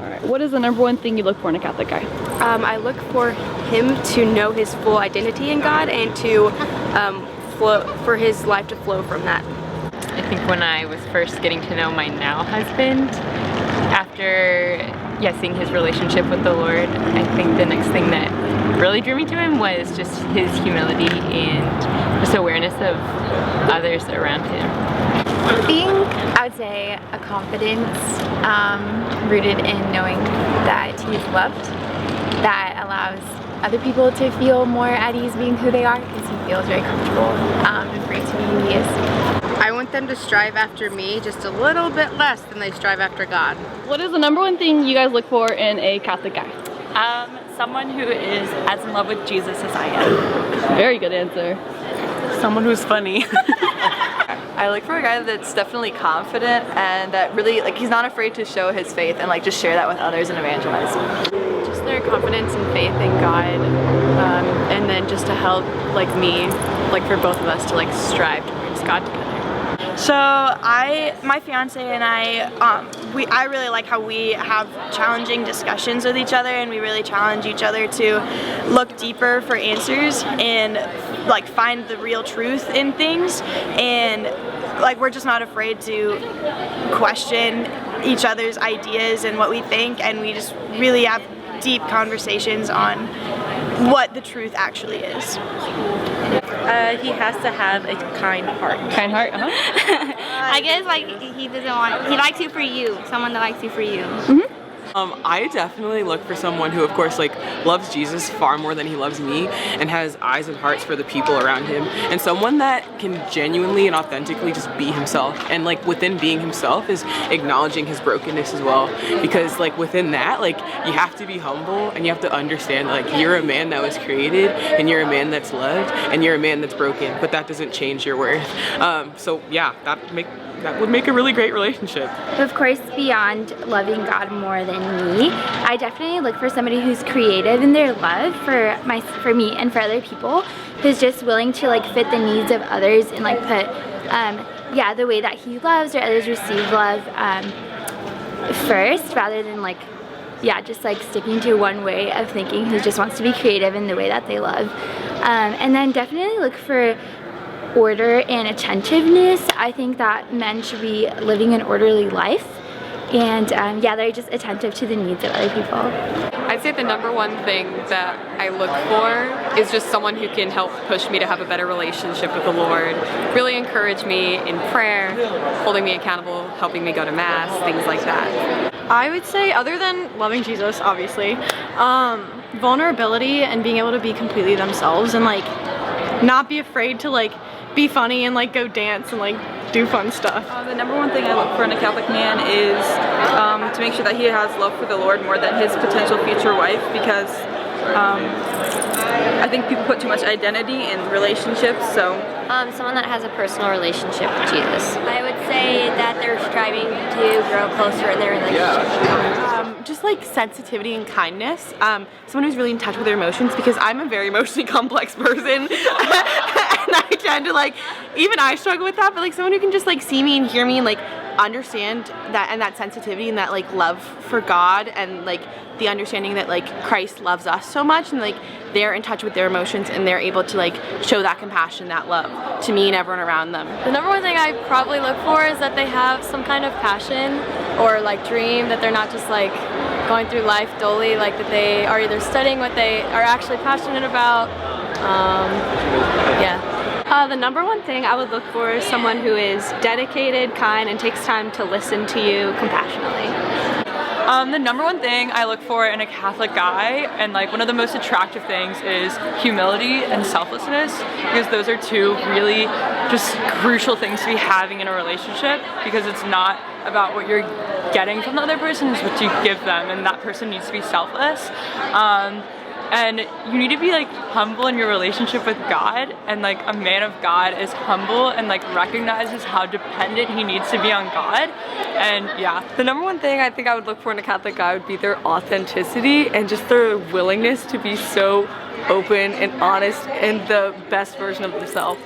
Alright, what is the number one thing you look for in a Catholic guy? I look for him to know his full identity in God and to for his life to flow from that. I think when I was first getting to know my now husband, after seeing his relationship with the Lord, I think the next thing that really drew me to him was just his humility and just awareness of others around him. I would say a confidence rooted in knowing that he's loved, that allows other people to feel more at ease being who they are because he feels very comfortable and free to be who he is. I want them to strive after me just a little bit less than they strive after God. What is the number one thing you guys look for in a Catholic guy? Someone who is as in love with Jesus as I am. Very good answer. Someone who's funny. I look for a guy that's definitely confident and that really, like, he's not afraid to show his faith and like just share that with others and evangelize. Just their confidence and faith in God, and then just to help like me, like for both of us to like strive towards God together. So my fiance and I really like how we have challenging discussions with each other, and we really challenge each other to look deeper for answers and like find the real truth in things, and like we're just not afraid to question each other's ideas and what we think, and we just really have deep conversations on what the truth actually is. He has to have a kind heart. Kind heart, I guess like he likes you for you, someone that likes you for you. I definitely look for someone who, of course, like loves Jesus far more than he loves me and has eyes and hearts for the people around him, and someone that can genuinely and authentically just be himself, and like within being himself is acknowledging his brokenness as well, because like within that, like you have to be humble and you have to understand like you're a man that was created and you're a man that's loved and you're a man that's broken, but that doesn't change your worth. So yeah, that would make a really great relationship. Of course, beyond loving God more than me, I definitely look for somebody who's creative in their love for me and for other people, who's just willing to like fit the needs of others and like put the way that he loves or others receive love first, rather than like just like sticking to one way of thinking, who just wants to be creative in the way that they love. And then definitely look for order and attentiveness. I think that men should be living an orderly life, and they're just attentive to the needs of other people. I'd say the number one thing that I look for is just someone who can help push me to have a better relationship with the Lord, really encourage me in prayer, holding me accountable, helping me go to Mass, things like that. I would say, other than loving Jesus, obviously, vulnerability and being able to be completely themselves and like not be afraid to like be funny and like go dance and like do fun stuff. The number one thing I look for in a Catholic man is to make sure that he has love for the Lord more than his potential future wife, because I think people put too much identity in relationships. So Someone that has a personal relationship with Jesus. I would say that they're striving to grow closer in their relationship. Just like sensitivity and kindness. Someone who's really in touch with their emotions, because I'm a very emotionally complex person. And I tend to like, even I struggle with that, but like someone who can just like see me and hear me and like understand that, and that sensitivity and that like love for God, and like the understanding that like Christ loves us so much, and like they're in touch with their emotions and they're able to like show that compassion, that love to me and everyone around them. The number one thing I probably look for is that they have some kind of passion or like dream, that they're not just like going through life dully, like that they are either studying what they are actually passionate about. The number one thing I would look for is someone who is dedicated, kind, and takes time to listen to you compassionately. The number one thing I look for in a Catholic guy, and like one of the most attractive things, is humility and selflessness, because those are two really just crucial things to be having in a relationship, because it's not about what you're getting from the other person, it's what you give them, and that person needs to be selfless. And you need to be like humble in your relationship with God, and like a man of God is humble and like recognizes how dependent he needs to be on God. And yeah, The number one thing I think I would look for in a Catholic guy would be their authenticity and just their willingness to be so open and honest and the best version of themselves.